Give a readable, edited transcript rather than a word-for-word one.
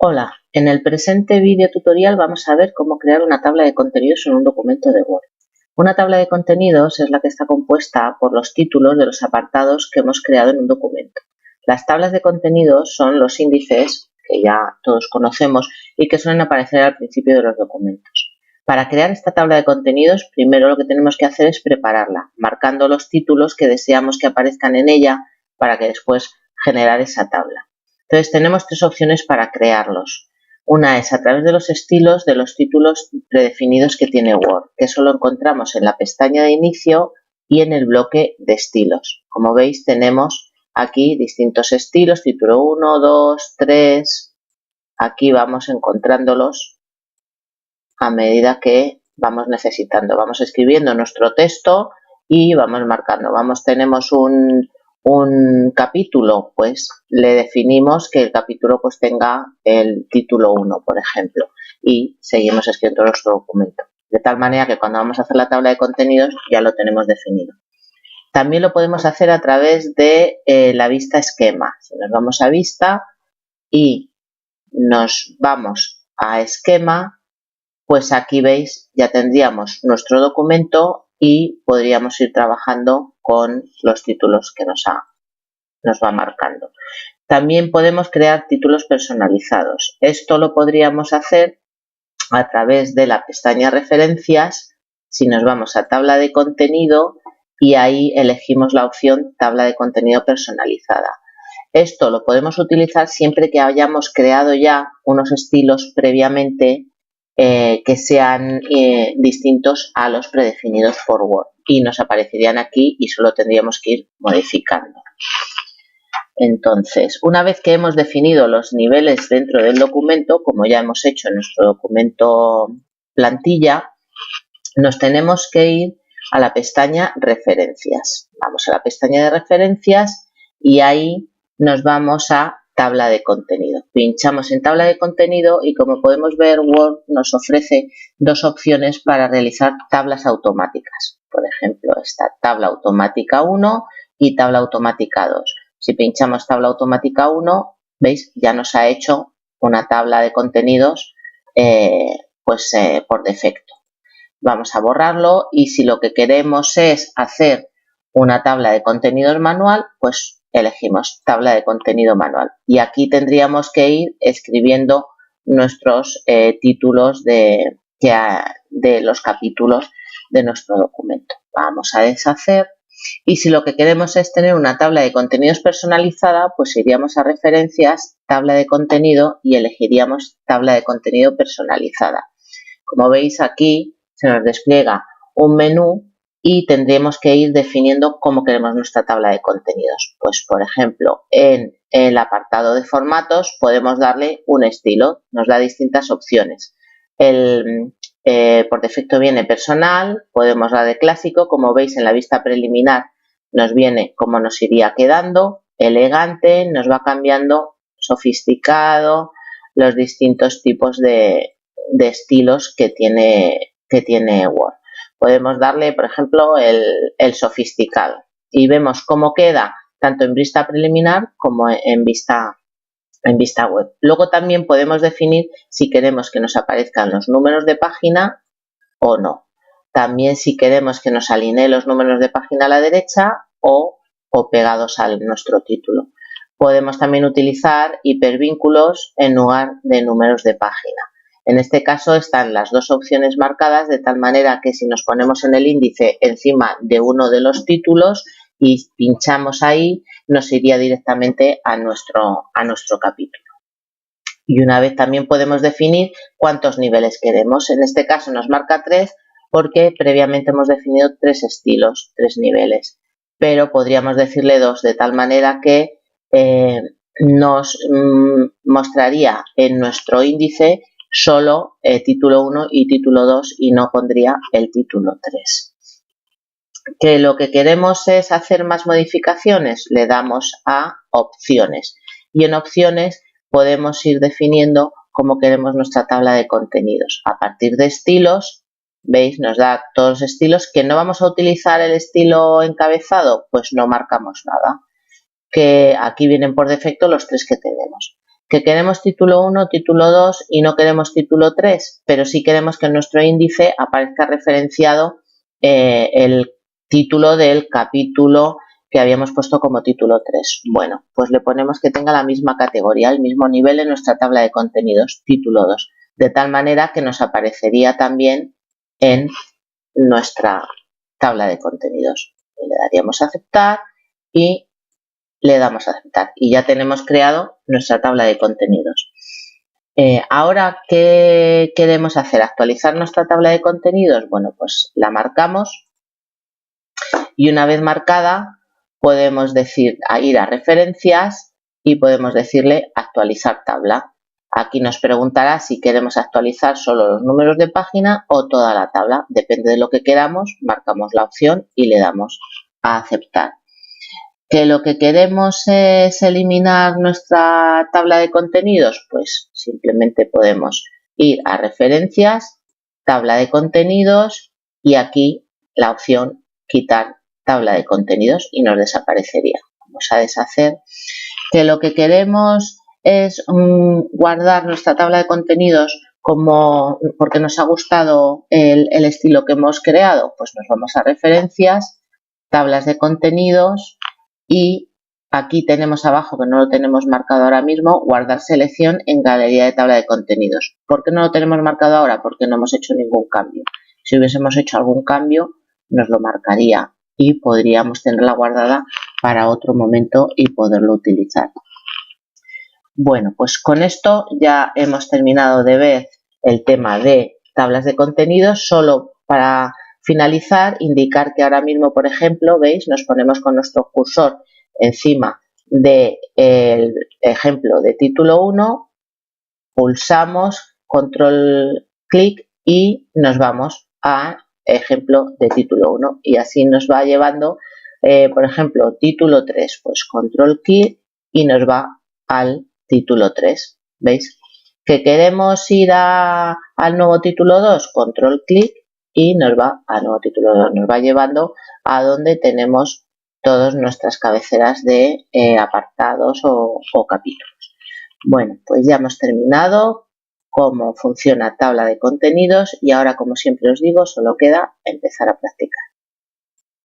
Hola, en el presente vídeo tutorial vamos a ver cómo crear una tabla de contenidos en un documento de Word. Una tabla de contenidos es la que está compuesta por los títulos de los apartados que hemos creado en un documento. Las tablas de contenidos son los índices que ya todos conocemos y que suelen aparecer al principio de los documentos. Para crear esta tabla de contenidos, primero lo que tenemos que hacer es prepararla, marcando los títulos que deseamos que aparezcan en ella para que después generar esa tabla. Entonces tenemos tres opciones para crearlos. Una es a través de los estilos de los títulos predefinidos que tiene Word, que eso lo encontramos en la pestaña de inicio y en el bloque de estilos. Como veis tenemos aquí distintos estilos, título 1, 2, 3. Aquí vamos encontrándolos a medida que vamos necesitando. Vamos escribiendo nuestro texto y vamos marcando. Tenemos un capítulo, pues le definimos que el capítulo pues tenga el título 1, por ejemplo, y seguimos escribiendo nuestro documento. De tal manera que cuando vamos a hacer la tabla de contenidos ya lo tenemos definido. También lo podemos hacer a través de la vista esquema. Si nos vamos a vista y nos vamos a esquema, pues aquí veis ya tendríamos nuestro documento y podríamos ir trabajando con los títulos que nos va marcando. También podemos crear títulos personalizados. Esto lo podríamos hacer a través de la pestaña referencias. Si nos vamos a tabla de contenido y ahí elegimos la opción tabla de contenido personalizada. Esto lo podemos utilizar siempre que hayamos creado ya unos estilos previamente que sean distintos a los predefinidos por Word y nos aparecerían aquí y solo tendríamos que ir modificando. Entonces, una vez que hemos definido los niveles dentro del documento, como ya hemos hecho en nuestro documento plantilla, nos tenemos que ir a la pestaña referencias. Vamos a la pestaña de referencias y ahí nos vamos a tabla de contenido. Pinchamos en tabla de contenido y como podemos ver, Word nos ofrece dos opciones para realizar tablas automáticas. Por ejemplo, esta tabla automática 1 y tabla automática 2. Si pinchamos tabla automática 1, veis, ya nos ha hecho una tabla de contenidos por defecto. Vamos a borrarlo y si lo que queremos es hacer una tabla de contenidos manual, pues elegimos tabla de contenido manual y aquí tendríamos que ir escribiendo nuestros títulos de los capítulos de nuestro documento. Vamos a deshacer y si lo que queremos es tener una tabla de contenidos personalizada, pues iríamos a referencias, tabla de contenido y elegiríamos tabla de contenido personalizada. Como veis aquí se nos despliega un menú y tendremos que ir definiendo cómo queremos nuestra tabla de contenidos. Pues, por ejemplo, en el apartado de formatos podemos darle un estilo, nos da distintas opciones. Por defecto viene personal, podemos dar de clásico, como veis en la vista preliminar nos viene cómo nos iría quedando, elegante, nos va cambiando, sofisticado, los distintos tipos de estilos que tiene Word. Podemos darle, por ejemplo, el sofisticado y vemos cómo queda tanto en vista preliminar como en vista web. Luego también podemos definir si queremos que nos aparezcan los números de página o no. También si queremos que nos alinee los números de página a la derecha o pegados a nuestro título. Podemos también utilizar hipervínculos en lugar de números de página. En este caso están las dos opciones marcadas de tal manera que si nos ponemos en el índice encima de uno de los títulos y pinchamos ahí, nos iría directamente a nuestro capítulo. Y una vez también podemos definir cuántos niveles queremos. En este caso nos marca 3 porque previamente hemos definido 3 estilos, 3 niveles. Pero podríamos decirle 2 de tal manera que nos mostraría en nuestro índice solo título 1 y título 2 y no pondría el título 3. Que lo que queremos es hacer más modificaciones, le damos a opciones y en opciones podemos ir definiendo cómo queremos nuestra tabla de contenidos. A partir de estilos, veis, nos da todos los estilos. ¿Que no vamos a utilizar el estilo encabezado? Pues no marcamos nada. Que aquí vienen por defecto los 3 que tenemos. Que queremos título 1, título 2 y no queremos título 3, pero sí queremos que en nuestro índice aparezca referenciado el título del capítulo que habíamos puesto como título 3. Bueno, pues le ponemos que tenga la misma categoría, el mismo nivel en nuestra tabla de contenidos, título 2, de tal manera que nos aparecería también en nuestra tabla de contenidos. Le daríamos a aceptar y le damos a aceptar y ya tenemos creado nuestra tabla de contenidos. Ahora, ¿qué queremos hacer? ¿Actualizar nuestra tabla de contenidos? Bueno, pues la marcamos y una vez marcada podemos ir a referencias y podemos decirle actualizar tabla. Aquí nos preguntará si queremos actualizar solo los números de página o toda la tabla. Depende de lo que queramos, marcamos la opción y le damos a aceptar. ¿Que lo que queremos es eliminar nuestra tabla de contenidos? Pues simplemente podemos ir a referencias, tabla de contenidos y aquí la opción quitar tabla de contenidos y nos desaparecería. Vamos a deshacer. ¿Que lo que queremos es guardar nuestra tabla de contenidos porque nos ha gustado el estilo que hemos creado? Pues nos vamos a referencias, tablas de contenidos y aquí tenemos abajo, que no lo tenemos marcado ahora mismo, guardar selección en galería de tabla de contenidos. ¿Por qué no lo tenemos marcado ahora? Porque no hemos hecho ningún cambio. Si hubiésemos hecho algún cambio, nos lo marcaría y podríamos tenerla guardada para otro momento y poderlo utilizar. Bueno, pues con esto ya hemos terminado de ver el tema de tablas de contenidos. Solo para finalizar, indicar que ahora mismo, por ejemplo, veis, nos ponemos con nuestro cursor encima del ejemplo de título 1, pulsamos control clic y nos vamos a ejemplo de título 1 y así nos va llevando, por ejemplo, título 3, pues control clic y nos va al título 3, ¿veis? Que queremos ir al nuevo título 2, control clic y nos va al nuevo título 2, nos va llevando a donde tenemos todas nuestras cabeceras de apartados o capítulos. Bueno, pues ya hemos terminado cómo funciona tabla de contenidos y ahora, como siempre os digo, solo queda empezar a practicar.